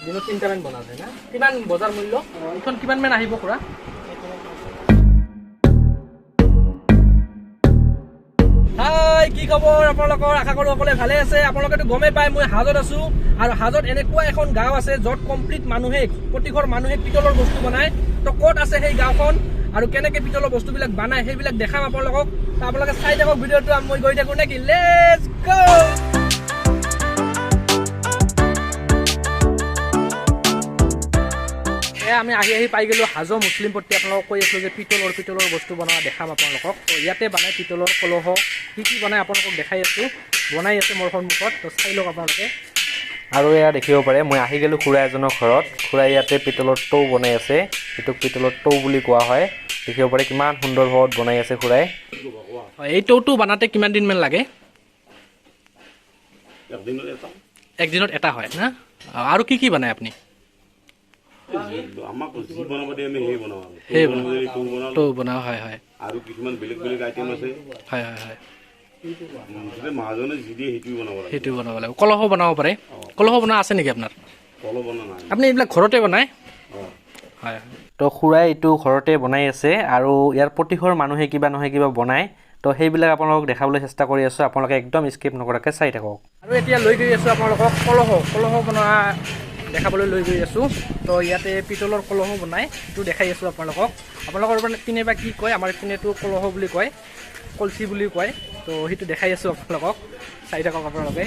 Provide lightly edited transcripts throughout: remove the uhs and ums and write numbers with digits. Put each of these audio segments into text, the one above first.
দিনত 3টামান বনা যায় না কিমান বজাৰ মূল্য এখন কিমান মান আহিব খুৰা হাই কি খবৰ আপোনালোকৰ আশা কৰো সকলোৱে ভালে আছে আপোনালোকেতো গমে পায় মই হাজত আছো আৰু হাজত এনেকুৱা এখন গাঁও আছে য'ত কমপ্লিট মানুহে প্ৰতিঘৰ মানুহে পিতলৰ বস্তু বনায় তো ক'ত আছে সেই গাঁওখন আৰু কেনেকৈ পিতলৰ বস্তুবিলাক বনায় সেইবিলাক দেখাম আপোনালোকক তো আপোনালোকে চাই থাকক ভিডিঅ'টো মই গৈ থাকোঁ নেকি লেটছ গো আমি আহি পাই গেলো হাজো মুছলিম পট্টি আপোনালোকক কৈ আছিলোঁ যে পিতলৰ বস্তু বনোৱা দেখাম আপোনালোকক তো ইয়াতে বনায় পিতলৰ কলহ কি বনায় আপোনালোকক দেখাই আছোঁ বনাই আছে মোৰ সন্মুখত তো চাই লওক আপোনালোকে আৰু এয়া দেখিব পাৰে মই আহি গ'লোঁ খুৰা এজনৰ ঘৰত খুৰা ইয়াতে পিতলৰ টৌ বনাই আছে এইটোক পিতলৰ টৌ বুলি কোৱা হয় দেখিব পাৰে কিমান সুন্দৰ ভাৱত বনাই আছে খুৰাই এই টৌটো বনাওঁতে কিমান দিনমান লাগে একদিনত এটা হয় না আৰু কি বনায় আপুনি টৌ বনাওঁ হয় হয় আৰু কিছুমান বেলেগ বেলেগ আইটেম আছে হয় হয় হয় মহাজনে যি দিয়ে সেইটো বনাব লাগিব কলহ বনাব পাৰে কলহ বনোৱা আছে নেকি আপোনাৰ কলহ বনোৱা নাই আপুনি এইবিলাক ঘৰতে বনায় হয় তো খুৰাই এইটো ঘৰতে বনাই আছে আৰু ইয়াৰ প্ৰতিঘৰ মানুহে কিবা নহয় কিবা বনায় তো সেইবিলাক আপোনালোকক দেখাবলৈ চেষ্টা কৰি আছোঁ আপোনালোকে একদম স্কিপ নকৰাকৈ চাই থাকক আৰু এতিয়া লৈ গৈ আছোঁ আপোনালোকক কলহ বনোৱা দেখাবলৈ লৈ গৈ আছোঁ তো ইয়াতে পিতলৰ কলহ বনায় সেইটো দেখাই আছোঁ আপোনালোকৰ পিনে বা কি কয় আমাৰ পিনেতো কলহ বুলি কয় কলচি বুলি কয় তো সেইটো দেখাই আছোঁ আপোনালোকক চাই থাকক আপোনালোকে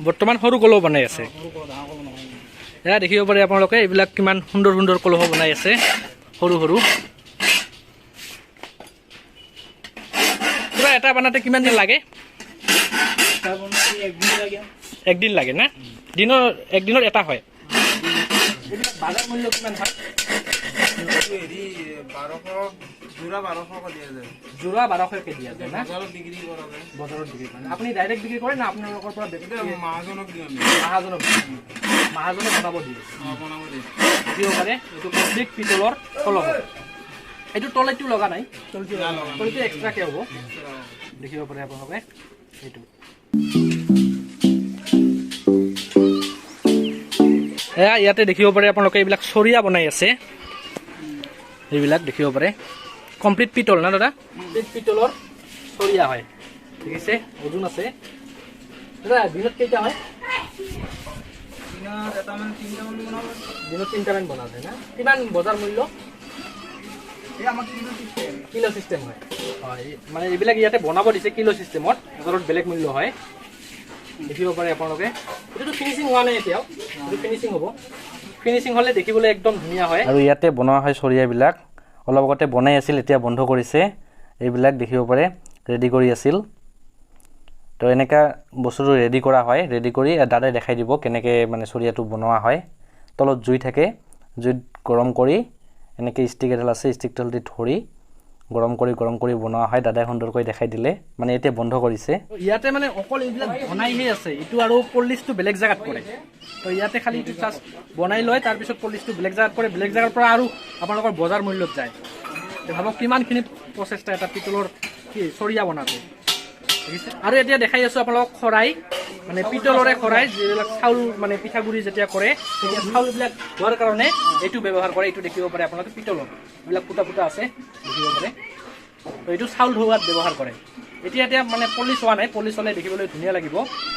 বৰ্তমান সৰু কলহ বনাই আছে এয়া দেখিব পাৰে আপোনালোকে এইবিলাক কিমান সুন্দৰ কলহ বনাই আছে সৰু কিবা এটা বনাওঁতে কিমান দিন লাগে একদিন লাগে না একদিনত এটা হয় বাজাৰ মূল্য কিমান হয় যোৰা 1200কে দিয়া যায় না বজাৰত বিক্ৰী কৰা আপুনি ডাইৰেক্ট বিক্ৰী কৰে না আপোনালোকৰ পৰা মহাজনক বনাব দিয়ে দিব পাৰে এইটো কমপ্লিট পিতলৰ কলহ এইটো তলেটো লগা নাই তলটো এক্সট্ৰাকে হ'ব দেখিব পাৰে আপোনালোকে এইটো ইয়াতে দেখিব পাৰে আপোনালোকে এইবিলাক চৰিয়া বনাই আছে এইবিলাক দেখিব পাৰে কমপ্লিট পিতল না দাদা পিতলৰ চৰিয়া হয় ঠিক আছে ওজন আছে দাদা দিনত কেইটা হয় দিনত 3টামান বনা যায় না কিমান বজাৰ মূল্য কিলো চিষ্টেম হয় মানে এইবিলাক ইয়াতে বনাব দিছে কিলো চিষ্টেমত বজাৰত বেলেগ মূল্য হয় দেখিব পাৰে আপোনালোকে এইটোতো ফিনিচিং হোৱা নাই এতিয়াও এইটো ফিনিচিং হ'ব ফিনিচিং হ'লে দেখিবলৈ একদম ধুনীয়া হয় আৰু ইয়াতে বনোৱা হয় চৰিয়াবিলাক অলপ আগতে বনাই আছিল এতিয়া বন্ধ কৰিছে এইবিলাক দেখিব পাৰে ৰেডি কৰি আছিল তো এনেকা বস্তুটো ৰেডি কৰা হয় ৰেডি কৰি দাদাই দেখাই দিব কেনেকৈ মানে চৰিয়াটো বনোৱা হয় তলত জুই থাকে জুইত গৰম কৰি এনেকৈ ষ্টিক এডাল আছে ষ্টিকডাল দি ধৰি গৰম কৰি বনোৱা হয় দাদাই সুন্দৰকৈ দেখাই দিলে মানে এতিয়া বন্ধ কৰিছে ইয়াতে মানে অকল এইবিলাক বনাইহে আছে এইটো আৰু পলিচটো বেলেগ জেগাত কৰে তো ইয়াতে খালি এইটো জাষ্ট বনাই লয় তাৰপিছত পলিচটো বেলেগ জেগাত কৰে বেলেগ জেগাৰ পৰা আৰু আপোনালোকৰ বজাৰ মূল্যত যায় ভাবক কিমানখিনি প্ৰচেষ্টা এটা পিতলৰ কি চৰিয়া বনাটো দেখিছে আৰু এতিয়া দেখাই আছোঁ আপোনালোকক খৰাই মানে পিতলৰে খৰাই যিবিলাক চাউল মানে পিঠাগুড়ি যেতিয়া কৰে তেতিয়া চাউলবিলাক হোৱাৰ কাৰণে এইটো ব্যৱহাৰ কৰে এইটো দেখিব পাৰে আপোনালোকে পিতলৰ এইবিলাক ফুটা আছে দেখিব পাৰে তো এইটো চাউল ধোৱাত ব্যৱহাৰ কৰে এতিয়া মানে পলিচ হোৱা নাই পলিচ হ'লে দেখিবলৈ ধুনীয়া লাগিব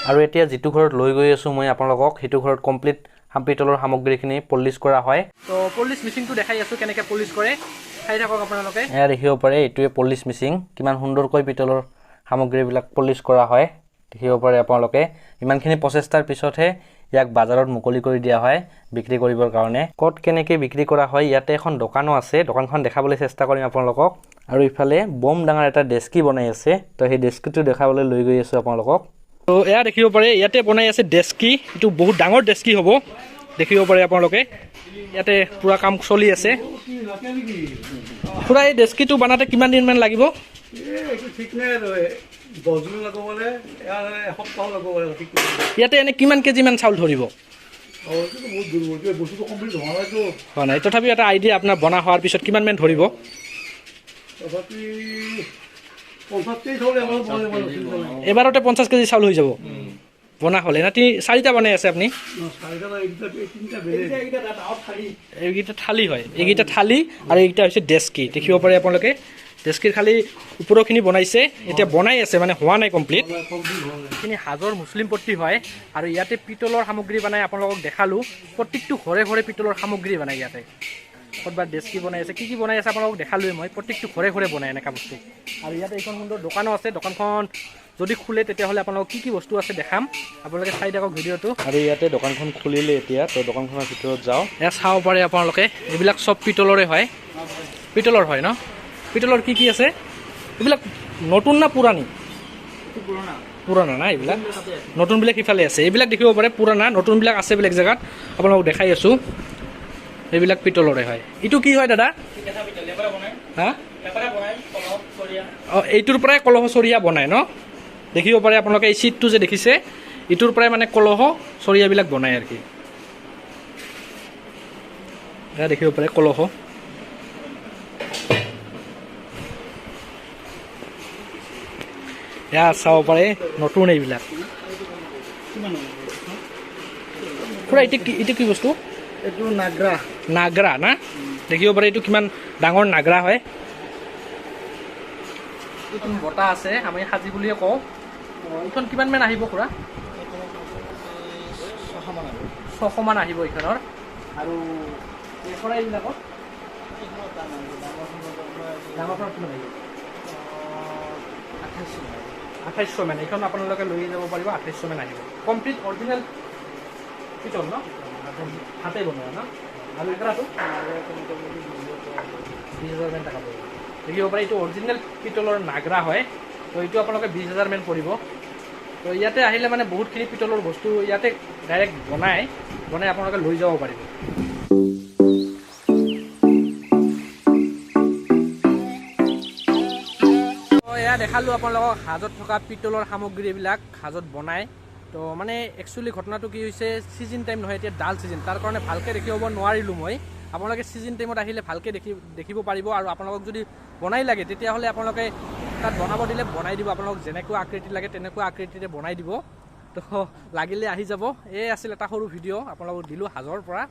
আৰু এতিয়া যিটো ঘৰত লৈ গৈ আছোঁ মই আপোনালোকক সেইটো ঘৰত কমপ্লিট পিতলৰ সামগ্ৰীখিনি পলিচ কৰা হয় তো পলিচ মেচিনটো দেখাই আছোঁ কেনেকৈ পলিচ কৰে চাই থাকক আপোনালোকে এয়া দেখিব পাৰে এইটোৱে পলিচ মেচিন কিমান সুন্দৰকৈ পিতলৰ সামগ্ৰীবিলাক পলিচ কৰা হয় দেখিব পাৰে আপোনালোকে ইমানখিনি প্ৰচেষ্টাৰ পিছতহে ইয়াক বজাৰত মুকলি কৰি দিয়া হয় বিক্ৰী কৰিবৰ কাৰণে ক'ত কেনেকৈ বিক্ৰী কৰা হয় ইয়াতে এখন দোকানো আছে দোকানখন দেখাবলৈ চেষ্টা কৰিম আপোনালোকক আৰু ইফালে বম ডাঙৰ এটা ডেস্কি বনাই আছে তো সেই ডেস্কিটো দেখাবলৈ লৈ গৈ আছোঁ আপোনালোকক তো এয়া দেখিব পাৰে ইয়াতে বনাই আছে ডেস্কি এইটো বহুত ডাঙৰ ডেস্কি হ'ব দেখিব পাৰে আপোনালোকে ইয়াতে পুৰা কাম চলি আছে পুৰা এই ডেস্কিটো বনাওঁতে কিমান দিনমান লাগিব ইয়াতে এনে কিমান কেজিমান চাউল ধৰিব হোৱা নাই তথাপিও এটা আইডিয়া আপোনাৰ বনা হোৱাৰ পিছত কিমানমান ধৰিব এবাৰতে 50 কেজি চাউল হৈ যাব বনা হ'লে না 4টা বনাই আছে আপুনি এইকেইটা থালি হয় এইকেইটা থালি আৰু এইকেইটা হৈছে ডেস্কি দেখিব পাৰে আপোনালোকে ডেস্কিৰ খালি ওপৰখিনি বনাইছে এতিয়া বনাই আছে মানে হোৱা নাই কমপ্লিট এইখিনি হাজৰ মুছলিম পট্টি হয় আৰু ইয়াতে পিতলৰ সামগ্ৰী বনাই আপোনালোকক দেখালোঁ প্ৰত্যেকটো ঘৰে ঘৰে পিতলৰ সামগ্ৰী বনাই ইয়াতে ক'ৰবাত ডেস্কি বনাই আছে কি বনাই আছে আপোনালোকক দেখালোৱে মই প্ৰত্যেকটো ঘৰে ঘৰে বনাই এনেকুৱা বস্তু আৰু ইয়াতে এইখন সুন্দৰ দোকানো আছে দোকানখন যদি খোলে তেতিয়াহ'লে আপোনালোকক কি বস্তু আছে দেখাম আপোনালোকে চাই থাকক ভিডিঅ'টো আৰু ইয়াতে দোকানখন খুলিলে এতিয়া তো দোকানখনৰ ভিতৰত যাওঁ এয়া চাব পাৰে আপোনালোকে এইবিলাক চব পিতলৰে হয় পিতলৰ হয় ন পিতলৰ কি আছে এইবিলাক নতুন না পুৰণি পুৰণা না এইবিলাক নতুনবিলাক ইফালে আছে এইবিলাক দেখিব পাৰে পুৰণা নতুনবিলাক আছে বেলেগ জেগাত আপোনালোকক দেখাই আছোঁ এইবিলাক পিতলৰে হয় এইটো কি হয় দাদা হা অঁ এইটোৰ পৰাই কলহ চৰিয়া বনায় ন দেখিব পাৰে আপোনালোকে এই চিটটো যে দেখিছে ইটোৰ পৰাই মানে কলহ চৰিয়াবিলাক বনায় আৰু কি এয়া দেখিব পাৰে কলহ এয়া চাব পাৰে নতুন এইবিলাক খুৰা এইটো কি বস্তু এইটো নাগৰা নাগৰা না দেখিব পাৰে এইটো কিমান ডাঙৰ নাগৰা হয় এইখন বটা আছে আমি সাজি বুলিয়ে কওঁ এইখন কিমানমান আহিব খুৰা 600 মান আহিব এইখনৰ আৰু এইবিলাকত ডাঙৰখনত কিমান আহিব 2800 মান এইখন আপোনালোকে লৈ যাব পাৰিব 2800 মান আহিব কমপ্লিট অৰিজিনেল পিতল ন হাতে বনোৱা ন আৰু এটাটো 20,000 মান টকা পৰিব দেখিব পাৰে এইটো অৰিজিনেল পিতলৰ নাগৰা হয় তো এইটো আপোনালোকে 20,000 মান পৰিব তো ইয়াতে আহিলে মানে বহুতখিনি পিতলৰ বস্তু ইয়াতে ডাইৰেক্ট বনাই আপোনালোকে লৈ যাব পাৰিব এয়া দেখালোঁ আপোনালোকক হাজত থকা পিতলৰ সামগ্ৰীবিলাক হাজত বনায় তো মানে একচুৱেলি ঘটনাটো কি হৈছে ছিজন টাইম নহয় এতিয়া ডাল ছিজন তাৰ কাৰণে ভালকৈ দেখিব নোৱাৰিলোঁ মই আপোনালোকে ছিজন টাইমত আহিলে ভালকৈ দেখিব পাৰিব আৰু আপোনালোকক যদি বনাই লাগে তেতিয়াহ'লে আপোনালোকে তাত বনাব দিলে বনাই দিব আপোনালোকক যেনেকুৱা আকৃতি লাগে তেনেকুৱা আকৃতিৰে বনাই দিব তো লাগিলে আহি যাব এই আছিল এটা সৰু ভিডিঅ' আপোনালোকক দিলোঁ হাজৰ পৰা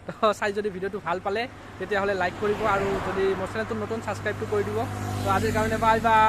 তো চাই যদি ভিডিঅ'টো ভাল পালে তেতিয়াহ'লে লাইক কৰিব আৰু যদি মোৰ চেনেলটো নতুন ছাবস্ক্ৰাইবটো কৰি দিব তো আজিৰ কাৰণে বাই বাই